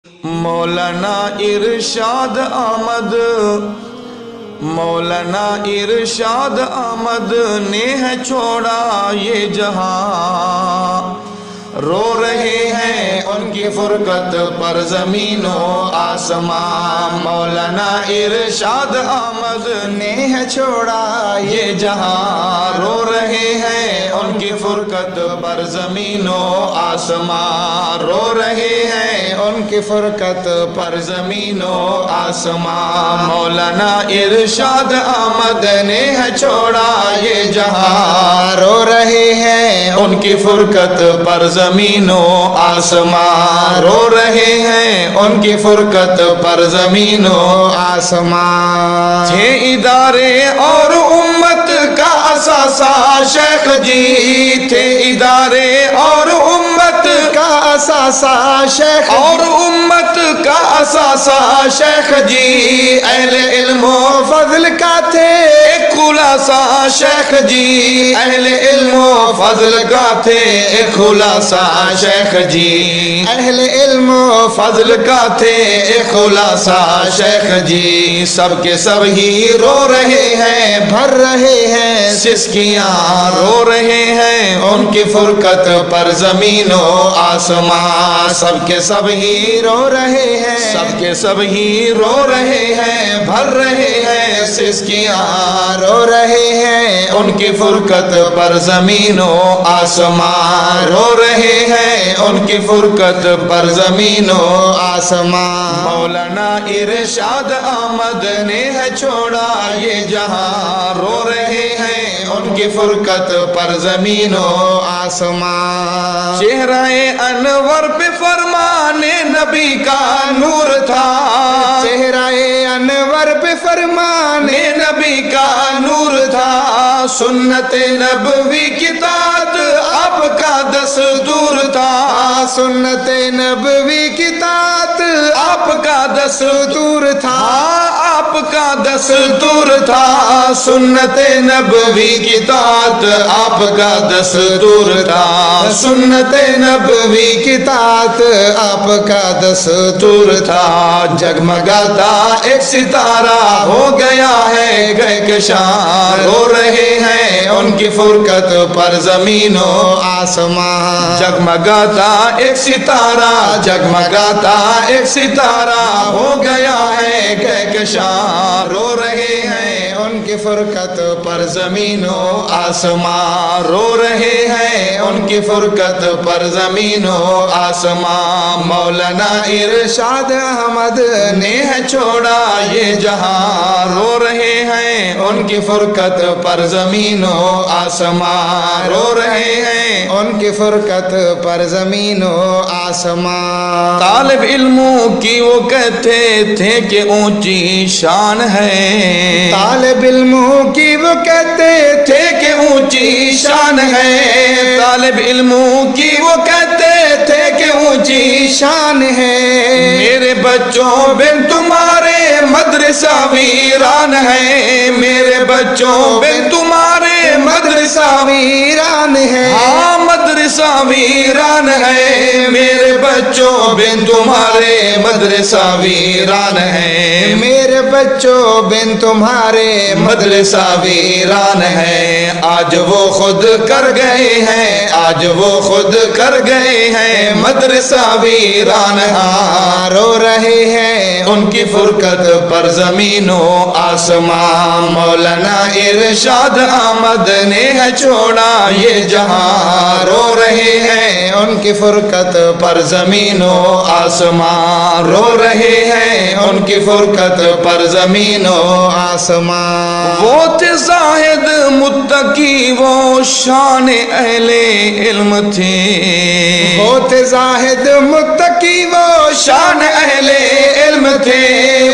مولانا ارشاد آمد، مولانا ارشاد آمد نے ہے چھوڑا یہ جہاں، رو رہے ہیں ان کی فرقت پر زمین و آسمان۔ مولانا ارشاد آمد نے ہے چھوڑا یہ جہاں، رو رہے ہیں ان کی فرقت پر زمین و آسمان، رو رہے ہیں ان کی فرقت پر زمین و آسمان۔ مولانا ارشاد آمد نے ہے چھوڑا یہ جہاں، رو رہے ہیں ان کی فرقت پر زمین و آسمان، رو رہے ہیں ان کی فرقت پر زمین و آسمان۔ تھے ادارے اور امت کا اثاثہ شیخ جی، تھے ادارے اور امت کا اثاثہ شیخ، اور امت کا اثاثہ شیخ جی، اہل علم و فضل کا تھے ایک خلاصہ شیخ جی، اہل علم و فضل کا تھے ایک خلاصہ شیخ جی، اہل علم و فضل کا تھے ایک خلاصہ شیخ جی۔ سب کے سب ہی رو رہے ہیں، بھر رہے ہیں سسکیاں، رو رہے ہیں ان کی فرقت پر زمین و آسمان۔ سب کے سب ہی رو رہے ہیں، سب کے سب ہی رو رہے ہیں، بھر رہے ہیں سسکیاں، رو رہے ہیں ان کی فرقت پر زمین و آسمان، رو رہے ہیں ان کی فرقت پر زمین و آسمان۔ مولانا ارشاد احمد نے ہے چھوڑا یہ جہاں، رو رہے ہیں ان کی فرقت پر زمین و آسمان۔ چہرہ انور پہ فرمان نبی کا نور تھا، چہرہ انور پہ فرمان نبی کا نور تھا، سنت نبوی کی اطاعت آپ کا دستور تھا، سنت نبوی کی اطاعت آپ کا دستور تھا، آپ کا دستور تھا، سنت نبوی کی اطاعت آپ کا دستور تھا، سنت نبوی کی اطاعت آپ کا دستور تھا۔ جگمگاتا ایک ستارہ ہو گیا ہے کہکشاں، رو رہے ہیں ان کی فرقت پر زمین و آسمان۔ جگمگاتا ایک ستارہ، جگمگاتا ایک ستارہ ہو گیا ہے کہکشاں، رو رہے ہیں ان کی فرقت پر زمین و آسمان، رو رہے ہیں ان کی فرقت پر زمین و آسمان۔ مولانا ارشاد احمد نے ہے چھوڑا یہ جہاں، رو رہے ہیں ان کی فرقت پر زمین و آسمان، رو رہے ہیں ان کی فرقت پر زمین و آسمان۔ طالب علموں کی وہ کہتے تھے کہ اونچی شان ہے، طالب علموں کی وہ کہتے تھے کہ اونچی شان ہے، طالب علموں کی وہ کہتے تھے کہ اونچی شان ہے، میرے بچوں بن تمہارے مدرسہ ویران ہے، میرے بچوں بن تمہارے مدرسہ ویران ہے، ہاں مدرسہ ویران ہے، میرے بچوں بن تمہارے مدرسہ ویران ہے، میرے بچوں بن تمہارے مدرسہ ویران ہے۔ آج وہ خود کر گئے ہیں، آج وہ خود کر گئے ہیں مدرسہ ویران، ہاں رو رہے ہیں ان کی فرقت پر زمین و آسمان۔ مولانا ارشاد احمد نے ہے چھوڑا یہ جہاں، رو رہے ہیں ان کی فرقت پر زمین و آسمان، رو رہے ہیں ان کی فرقت پر زمین و آسمان۔ وہ تھے زاہد متقی وہ شان اہل علم تھے، وہ تھے زاہد متقی وہ شان اہل علم تھے،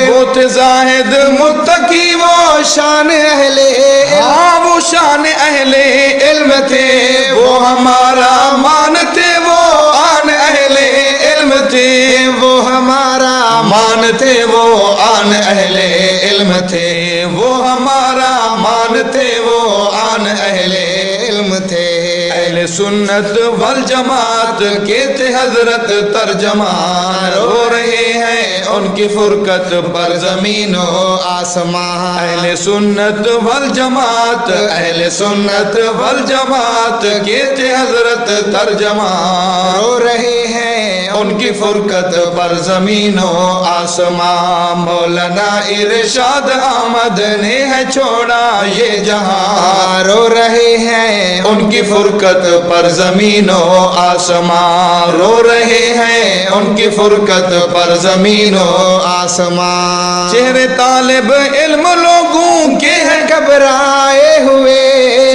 وہ تھے زاہد متقی وہ شان اہل علم، ہاں وہ شان اہل علم تھے، وہ ہمارا مان تھے، وہ آن اہل علم تھے، وہ ہمارا مان تھے، وہ آن اہل علم تھے، وہ ہمارا مان تھے، وہ آن اہل علم تھے۔ اہل سنت والجماعت کے تھے حضرت ترجمان، رو رہے ہیں ان کی فرقت پر زمین و آسمان۔ اہل سنت والجماعت، اہل سنت والجماعت کے تھے حضرت ترجمان، رو رہے ہیں ان کی فرقت پر زمین و آسمان۔ مولانا ارشاد احمد نے ہے چھوڑا یہ جہاں، رو رہے ہیں ان کی فرقت پر زمین و آسمان، رو رہے ہیں ان کی فرقت پر زمین و آسمان۔ چہرے طالب علم لوگوں کے ہیں گھبرائے ہوئے،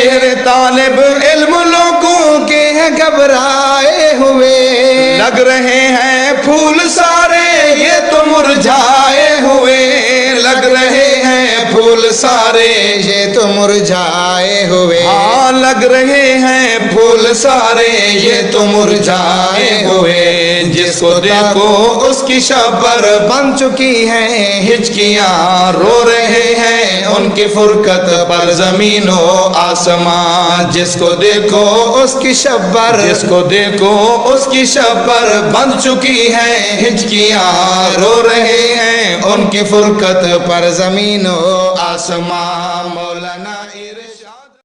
چہرے طالب علم لوگوں کے ہیں گھبرائے ہوئے، لگ رہے ہیں پھول سارے یہ تو مرجھائے ہوئے، لگ رہے ہیں پھول سارے یہ تو مرجھائے ہوئے، ہاں لگ رہے ہیں پھول سارے یہ تو مرجھائے ہوئے۔ جس کو دیکھو اس کی شبر بن چکی ہیں ہچکیاں، رو رہے ہیں ان کی فرقت پر زمین و آسمان۔ جس کو دیکھو اس کی شبر، جس کو دیکھو اس کی شبر بن چکی ہیں ہچکیاں، رو رہے ہیں ان کی فرقت پر زمین و آسمان۔ مولانا